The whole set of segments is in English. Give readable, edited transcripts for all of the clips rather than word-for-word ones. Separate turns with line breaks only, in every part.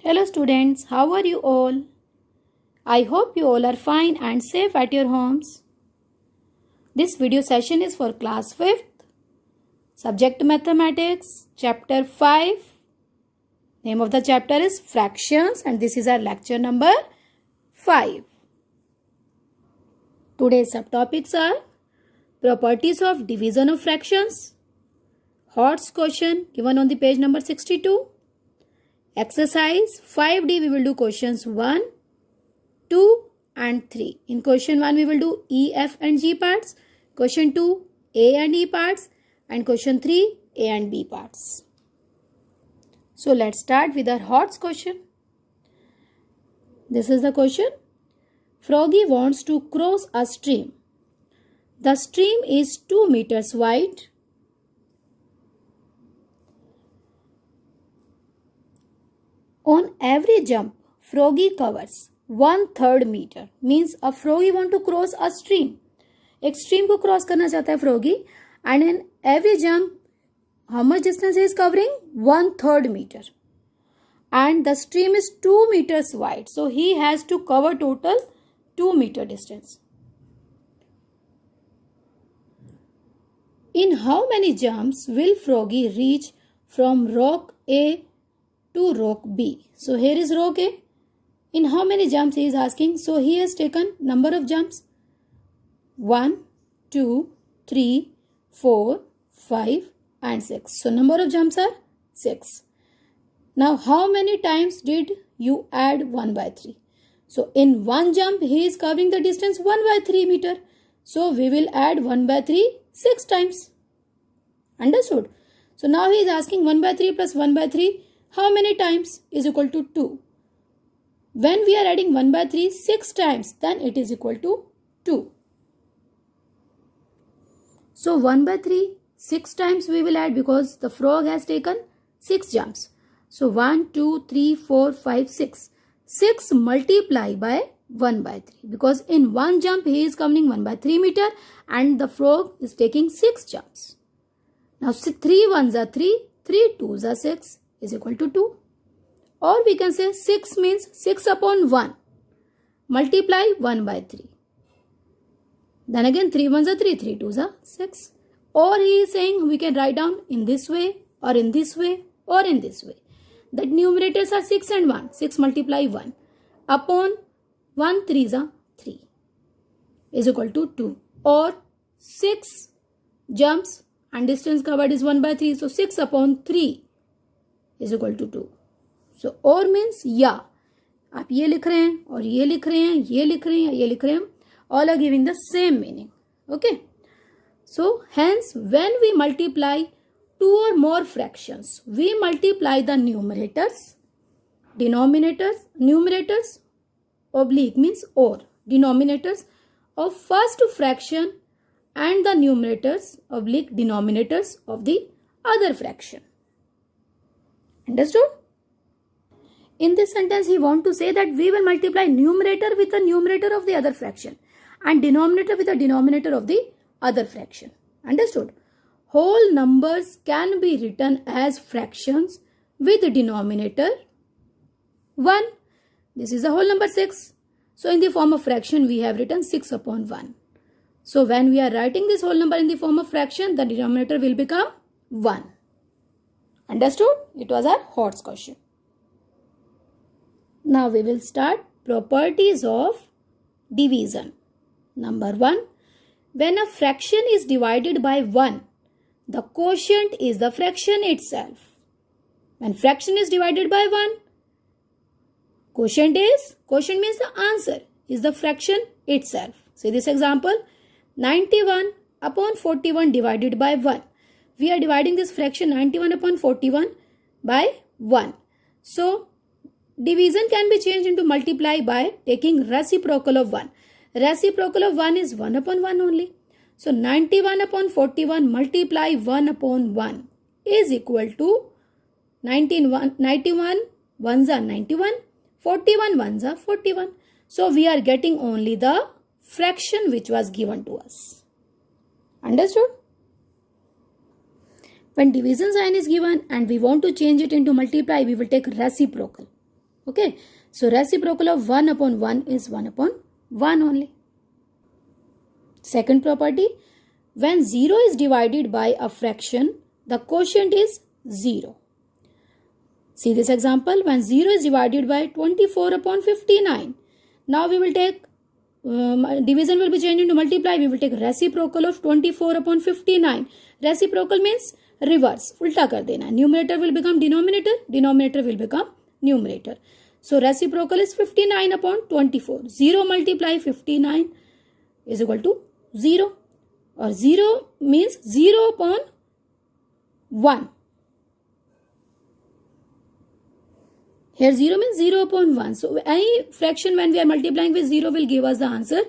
Hello students, how are you all? I hope you all are fine and safe at your homes. This video session is for class 5th, subject mathematics, chapter 5. Name of the chapter is fractions and this is our lecture number 5. Today's subtopics are properties of division of fractions, Hort's question given on the page number 62. Exercise 5D, we will do questions 1, 2 and 3. In question 1, we will do E, F and G parts. Question 2, A and E parts. And question 3, A and B parts. So let's start with our Hort's question. This is the question. Froggy wants to cross a stream. The stream is 2 meters wide. On every jump, Froggy covers 1/3 meter. Means a froggy want to cross a stream. एक stream को cross करना चाहता है froggy, and in every jump, how much distance he is covering? 1/3 meter. And the stream is 2 meters wide. So he has to cover total 2 meter distance. In how many jumps will froggy reach from rock A to rock B? So here is rock A. In how many jumps he is asking? So he has taken number of jumps. 1, 2, 3, 4, 5 and 6. So number of jumps are 6. Now how many times did you add 1/3? So in one jump he is covering the distance 1/3 meter. So we will add 1/3 6 times. Understood? So now he is asking 1/3 plus 1/3. How many times is equal to 2? When we are adding 1/3 6 times, then it is equal to 2. So 1/3 6 times we will add because the frog has taken 6 jumps. So 1, 2, 3, 4, 5, 6. 6 multiply by 1/3 because in one jump he is coming 1/3 meter and the frog is taking 6 jumps. Now 3 ones are 3, 3 twos are 6. Is equal to 2. Or we can say 6 means 6 upon 1. Multiply 1/3. Then again 3 ones are 3, 3 twos are 6. Or he is saying we can write down in this way or in this way or in this way. The numerators are 6 and 1. 6 multiply 1. Upon 1 3s are 3. Is equal to 2. Or 6 jumps and distance covered is 1/3. So 6 upon 3. is equal to 2. So or means या आप ये लिख रहे हैं और ये लिख रहे हैं, ये लिख रहे हैं, ये लिख रहे हैं, all are giving the same meaning. Okay. So hence when we multiply two or more fractions, we multiply the numerators, numerators oblique means or denominators of first fraction and the numerators oblique denominators of the other fraction. Understood? In this sentence, he wants to say that we will multiply numerator with the numerator of the other fraction and denominator with the denominator of the other fraction. Understood? Whole numbers can be written as fractions with the denominator 1. This is the whole number 6. So in the form of fraction, we have written 6 upon 1. So when we are writing this whole number in the form of fraction, the denominator will become 1. Understood? It was our Hort's question. Now we will start properties of division. Number 1. When a fraction is divided by 1, the quotient is the fraction itself. When fraction is divided by 1, quotient means the answer is the fraction itself. See this example, 91 upon 41 divided by 1. We are dividing this fraction 91 upon 41 by 1. So, division can be changed into multiply by taking reciprocal of 1. Reciprocal of 1 is 1 upon 1 only. So, 91 upon 41 multiply 1 upon 1 is equal to 91 ones are 91, 41 ones are 41. So, we are getting only the fraction which was given to us. Understood? When division sign is given and we want to change it into multiply, we will take reciprocal. Okay, so reciprocal of 1 upon 1 is 1 upon 1 only. Second property, when 0 is divided by a fraction, the quotient is 0. See this example, when 0 is divided by 24 upon 59. Now we will take, division will be changed into multiply. We will take reciprocal of 24 upon 59. Reciprocal means reverse, ulta kar dena. Numerator will become denominator, denominator will become numerator. So reciprocal is 59 upon 24. 0 multiply 59 is equal to 0. Or 0 means 0 upon 1. Here 0 means 0 upon 1. So any fraction when we are multiplying with 0 will give us the answer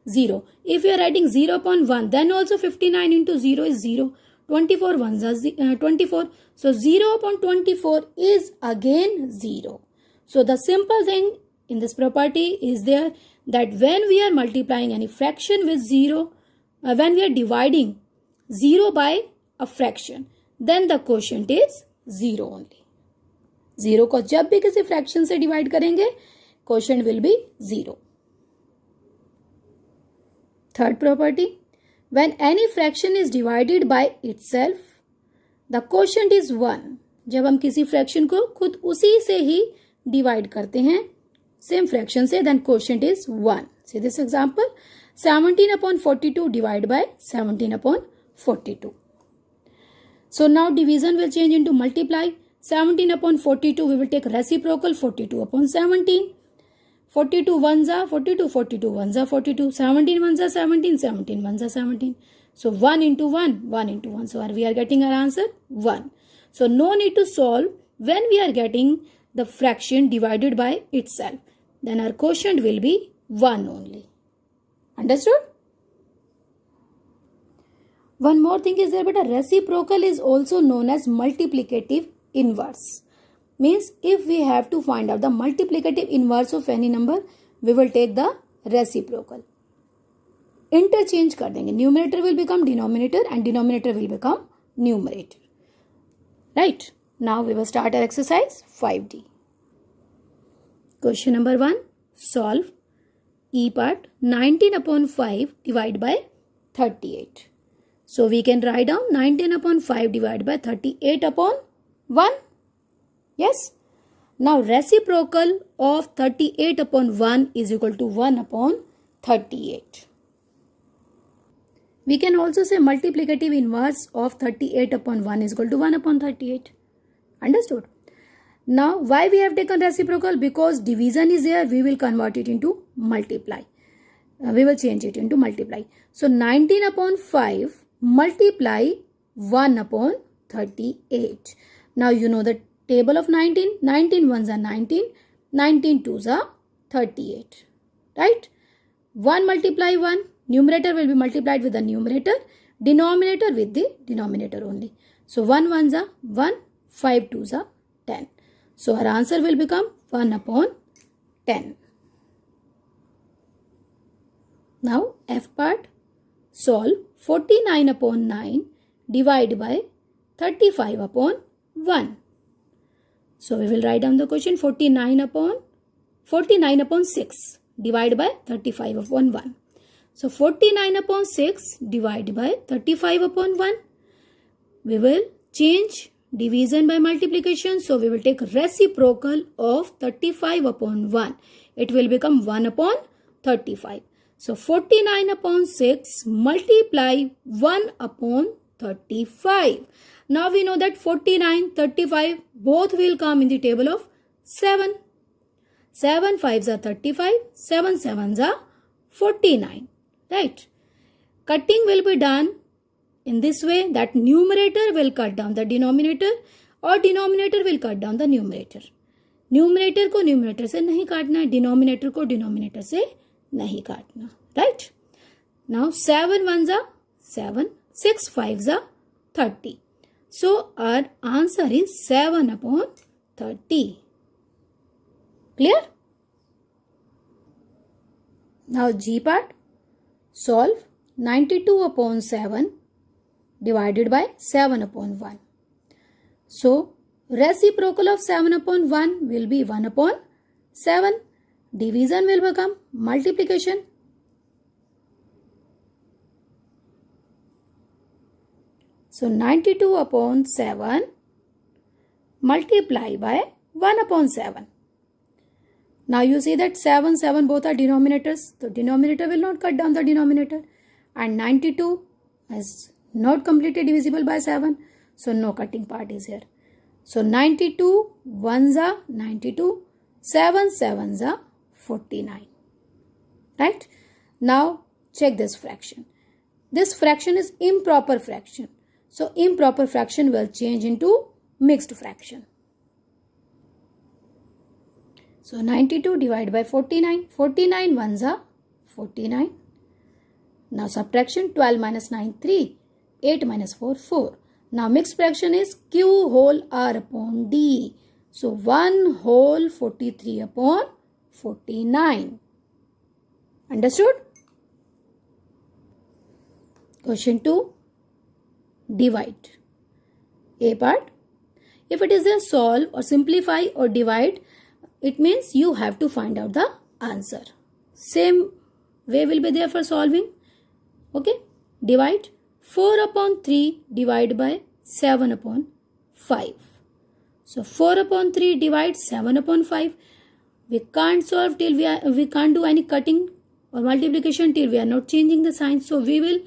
0. If we are writing 0 upon 1, then also 59 into 0 is 0. 24 ones are 24. So 0 upon 24 is again 0. So the simple thing in this property is there that when we are multiplying any fraction with 0, when we are dividing 0 by a fraction, then the quotient is 0 only. 0 को जब भी किसी fraction से divide करेंगे quotient will be 0. Third property, when any fraction is divided by itself the quotient is 1. जब हम किसी fraction को खुद उसी से ही डिवाइड करते हैं सेम फ्रैक्शन से, then quotient is 1. See this example, 17 upon 42 divided by 17 upon 42. So now division will change into multiply. 17 upon 42 we will take reciprocal 42 upon 17. 42 ones are 42, 42 ones are 42, 17 ones are 17, 17 ones are 17. So 1 into 1, 1 into 1. So we are getting our answer 1. So no need to solve when we are getting the fraction divided by itself. Then our quotient will be 1 only. Understood? One more thing is there, but a reciprocal is also known as multiplicative inverse. Means if we have to find out the multiplicative inverse of any number, we will take the reciprocal. Interchange कर देंगे. Numerator will become denominator and denominator will become numerator. Right? Now we will start our exercise 5D. Question number 1. Solve E part 19 upon 5 divided by 38. So we can write down 19 upon 5 divided by 38 upon 1. Yes. Now reciprocal of 38 upon 1 is equal to 1 upon 38. We can also say multiplicative inverse of 38 upon 1 is equal to 1 upon 38. Understood? Now why we have taken reciprocal? Because division is there, we will convert it into multiply. We will change it into multiply. So 19 upon 5 multiply 1 upon 38. Now you know the table of 19. 19 ones are 19. 19 twos are 38. Right? 1 multiply 1. Numerator will be multiplied with the numerator. Denominator with the denominator only. So 1 ones are 1. 5 twos are 10. So our answer will become 1 upon 10. Now F part, solve 49 upon 9 divided by 35 upon 1. So we will write down the question 49 upon 6 divided by 35 upon 1. So 49 upon 6 divided by 35 upon 1. We will change division by multiplication. So we will take reciprocal of 35 upon 1. It will become 1 upon 35. So 49 upon 6 multiply 1 upon 35. Now we know that 49, 35 both will come in the table of 7. 7 5s are 35, 7 7s are 49. Right? Cutting will be done in this way, that numerator will cut down the denominator और denominator will cut down the numerator. Numerator को numerator से नहीं काटना है, denominator को denominator से नहीं काटना. Right? Now 7 ones are 7, 6 5s are 30. So our answer is 7 upon 30. Clear? Now G part, solve 92 upon 7 divided by 7 upon 1. So reciprocal of 7 upon 1 will be 1 upon 7. Division will become multiplication. So 92 upon 7 multiply by 1 upon 7. Now you see that 7, 7 both are denominators. The denominator will not cut down the denominator. And 92 is not completely divisible by 7. So no cutting part is here. So 92 ones are 92. 7 sevens are 49. Right? Now check this fraction. This fraction is improper fraction. So improper fraction will change into mixed fraction. So 92 divided by 49. 49 ones are 49. Now subtraction, 12 minus 9, 3. 8 minus 4, 4. Now mixed fraction is Q whole R upon D. So 1 whole 43 upon 49. Understood? Question 2. Divide. A part. If it is a solve or simplify or divide, it means you have to find out the answer. Same way will be there for solving. Okay. Divide. 4 upon 3 divided by 7 upon 5. So 4 upon 3 divides 7 upon 5. We can't solve till we can't do any cutting or multiplication till we are not changing the sign. So we will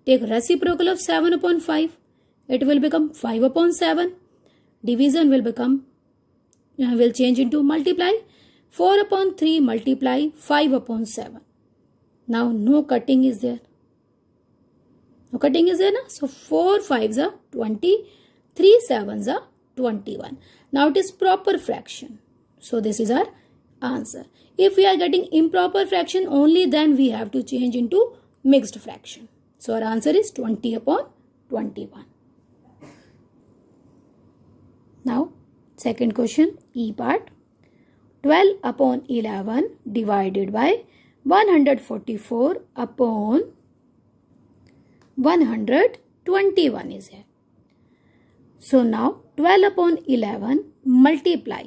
take reciprocal of 7 upon 5. It will become 5 upon 7. Division will become, will change into multiply. 4 upon 3 multiply 5 upon 7. Now no cutting is there. No cutting is there, na? So 4 5s are 20. 3 7s are 21. Now it is proper fraction. So this is our answer. If we are getting improper fraction, only then we have to change into mixed fraction. So our answer is 20 upon 21. Now second question, E part. 12 upon 11 divided by 144 upon 121 is here. So now 12 upon 11 multiply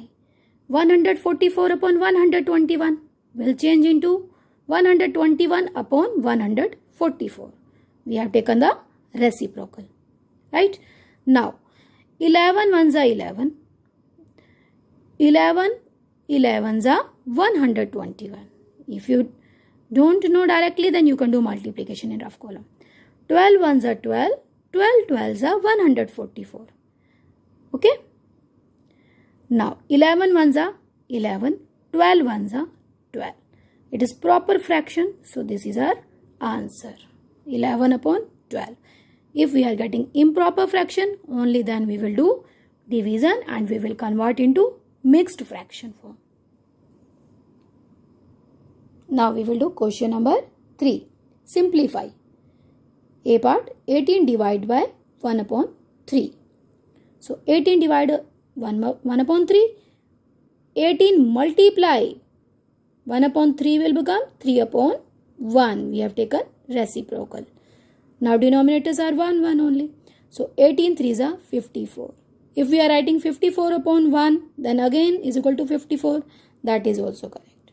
144 upon 121 will change into 121 upon 144. We have taken the reciprocal. Right? Now 11 ones are 11. 11 11s are 121. If you don't know directly, then you can do multiplication in rough column. 12 ones are 12. 12 12s are 144. Okay. Now 11 ones are 11. 12 ones are 12. It is proper fraction. So this is our answer. 11 upon 12. If we are getting improper fraction, only then we will do division and we will convert into mixed fraction form. Now we will do question number 3. Simplify. A part, 18 divided by 1 upon 3. So 18 divided 1 upon 3. 18 multiply 1 upon 3 will become 3 upon 1. We have taken reciprocal. Now denominators are 1 only. So 18 3s are 54. If we are writing 54 upon 1, then again is equal to 54. That is also correct.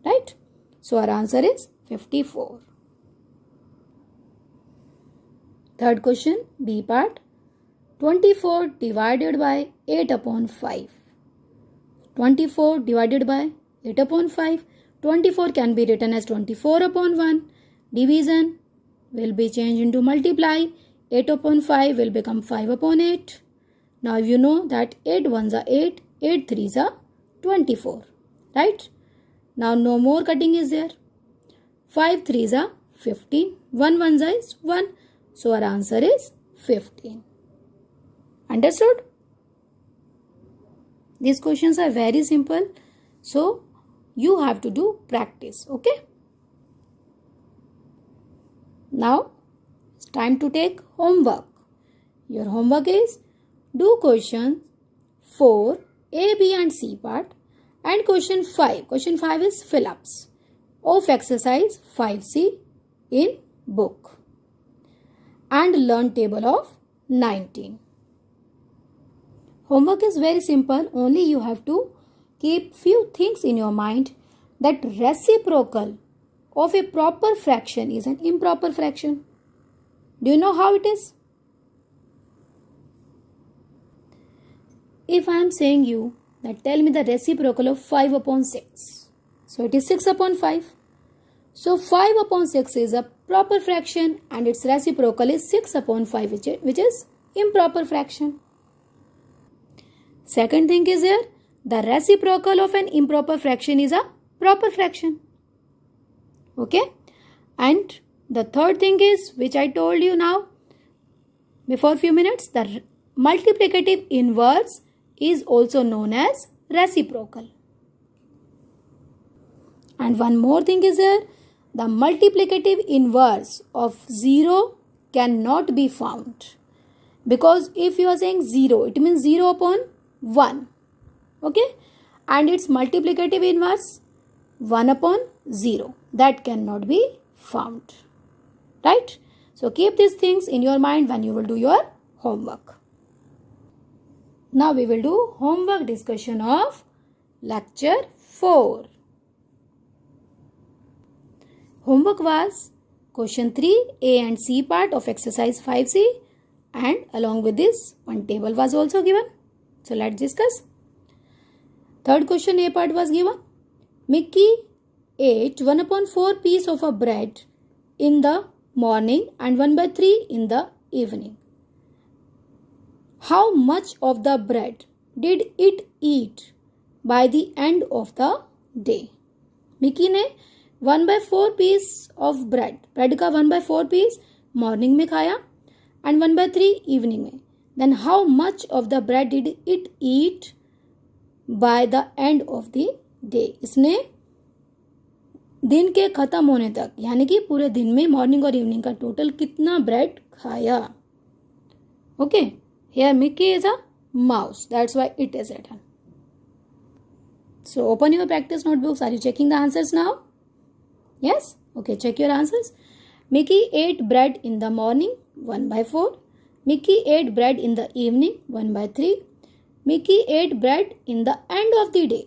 Right? So our answer is 54. Third question, B part. 24 divided by 8 upon 5. 24 divided by 8 upon 5. 24 can be written as 24 upon 1. Division will be changed into multiply. 8 upon 5 will become 5 upon 8. Now you know that 8 ones are 8. 8 3s are 24. Right? Now no more cutting is there. 5 3s are 15. 1 1 is 1. So our answer is 15. Understood? These questions are very simple. So you have to do practice. Okay? Now it's time to take homework. Your homework is do question 4, A, B and C part and question 5. Question 5 is fill-ups of exercise 5C in book and learn table of 19. Homework is very simple. Only you have to keep few things in your mind that reciprocal of a proper fraction is an improper fraction. Do you know how it is? If I am saying you that tell me the reciprocal of 5 upon 6. So it is 6 upon 5. So 5 upon 6 is a proper fraction and its reciprocal is 6 upon 5 which is improper fraction. Second thing is here, the reciprocal of an improper fraction is a proper fraction. Okay. And the third thing is, which I told you now before few minutes, the multiplicative inverse is also known as reciprocal. And one more thing is here, the multiplicative inverse of 0 cannot be found. Because if you are saying 0, it means 0 upon 1. Okay. And its multiplicative inverse 1 upon 0. That cannot be found. Right? So keep these things in your mind when you will do your homework. Now we will do homework discussion of lecture 4. Homework was question 3, A and C part of exercise 5C, and along with this one table was also given. So let's discuss. Third question A part was given. Mickey ate 1 upon 4 piece of a bread in the morning and 1 by 3 in the evening. How much of the bread did it eat by the end of the day? Mickey ने 1/4 piece of bread का 1/4 piece morning में खाया and 1/3 evening में. Then how much of the bread did it eat by the end of the day. इसने दिन के खत्म होने तक यानी कि पूरे दिन में मॉर्निंग और इवनिंग का टोटल कितना ब्रेड खाया. Okay, here Mickey is a mouse, that's why it is written. So open your practice notebooks. Are you checking the answers now? Yes? Okay, check your answers. Mickey ate bread in the morning 1/4. Mickey ate bread in the evening 1/3. Mickey ate bread in the end of the day.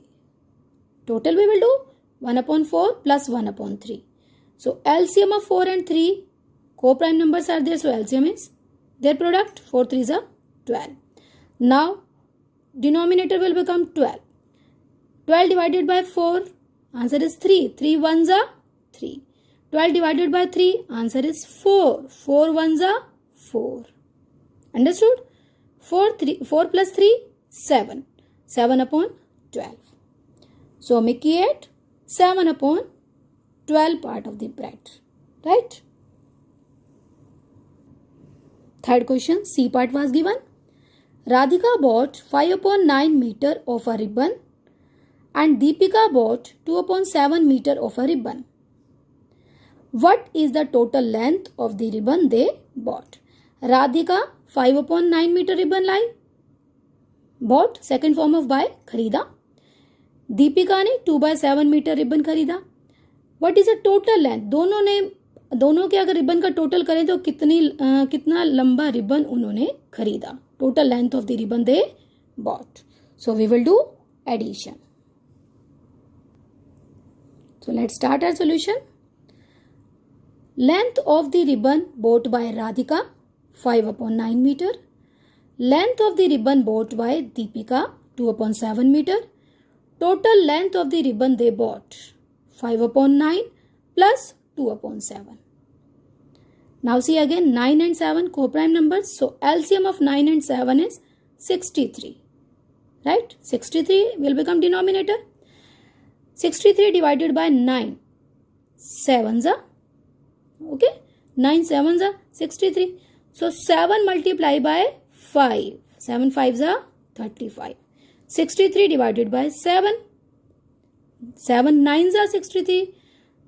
Total we will do 1/4 plus 1/3. So LCM of 4 and 3 co-prime numbers are there. So LCM is their product. 4 3s are 12. Now denominator will become 12. 12 divided by 4, answer is 3. 3 1s are 3. 12 divided by 3, answer is 4. 4 1s are 4. Understood? 4 plus 3, 7. 7 upon 12. So Mickey ate 7 upon 12 part of the bread. Right? Third question, C part was given. Radhika bought 5/9 meter of a ribbon and Deepika bought 2/7 meter of a ribbon. What is the total length of the ribbon they bought? Radhika 5/9 meter ribbon lie, bought second form of buy, खरीदा. दीपिका ने 2/7 meter ribbon खरीदा. What is the total length? दोनों के अगर ribbon का total करें तो कितना लंबा रिबन उन्होंने खरीदा. Total length of the ribbon they bought. So we will do addition. So let's start our solution. Length of the ribbon bought by Radhika 5/9 meter. Length of the ribbon bought by Deepika 2/7 meter. Total length of the ribbon they bought 5/9 plus 2/7. Now see again 9 and 7 co-prime numbers. So LCM of 9 and 7 is 63. Right? 63 will become denominator. 63 divided by 9. 7s are. Okay? 9 7s are 63. So 7 multiplied by 5. 7 5s are 35. 63 divided by 7. 7 9s are 63.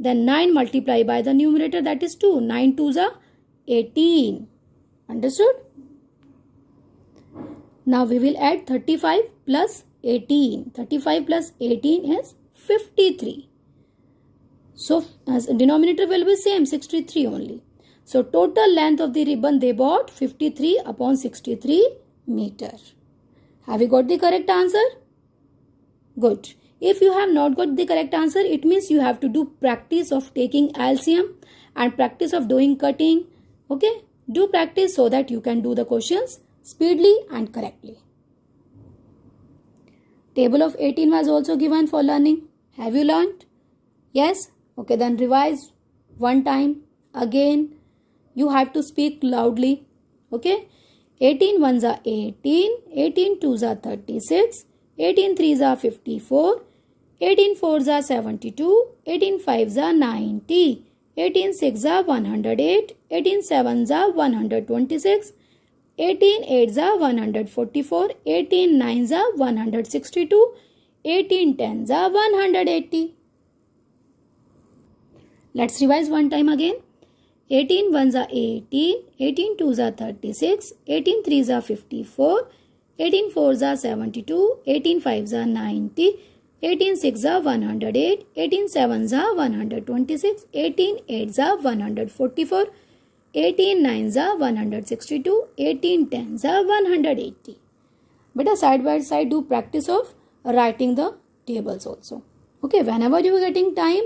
Then 9 multiplied by the numerator, that is 2. 9 2s are 18. Understood? Now we will add 35 plus 18. 35 plus 18 is 53. So as denominator will be same, 63 only. So total length of the ribbon they bought 53/63 meter. Have you got the correct answer? Good. If you have not got the correct answer, it means you have to do practice of taking LCM and practice of doing cutting. Okay, do practice so that you can do the questions speedily and correctly. Table of 18 was also given for learning. Have you learned? Yes? Okay, then revise one time. Again, you have to speak loudly. Okay? 18 ones are 18, 18 twos are 36, 18 threes are 54, 18 fours are 72, 18 fives are 90, 18 sixes are 108, 18 sevens are 126, 18 eights are 144, 18 nines are 162, 18 tens are 180. Let's revise one time again. 18 ones are 18, 18 twos are 36, 18 threes are 54, 18 fours are 72, 18 fives are 90, 18 sixes are 108, 18 sevens are 126, 18 eights are 144, 18 nines are 162, 18 tens are 180. But side by side do practice of writing the tables also. Okay, whenever you are getting time,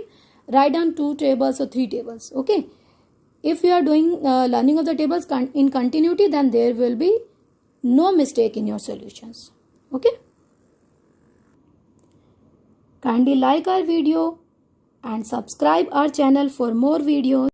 write down 2 tables or 3 tables. Okay. If you are doing learning of the tables in continuity, then there will be no mistake in your solutions. Okay. Kindly like our video and subscribe our channel for more videos.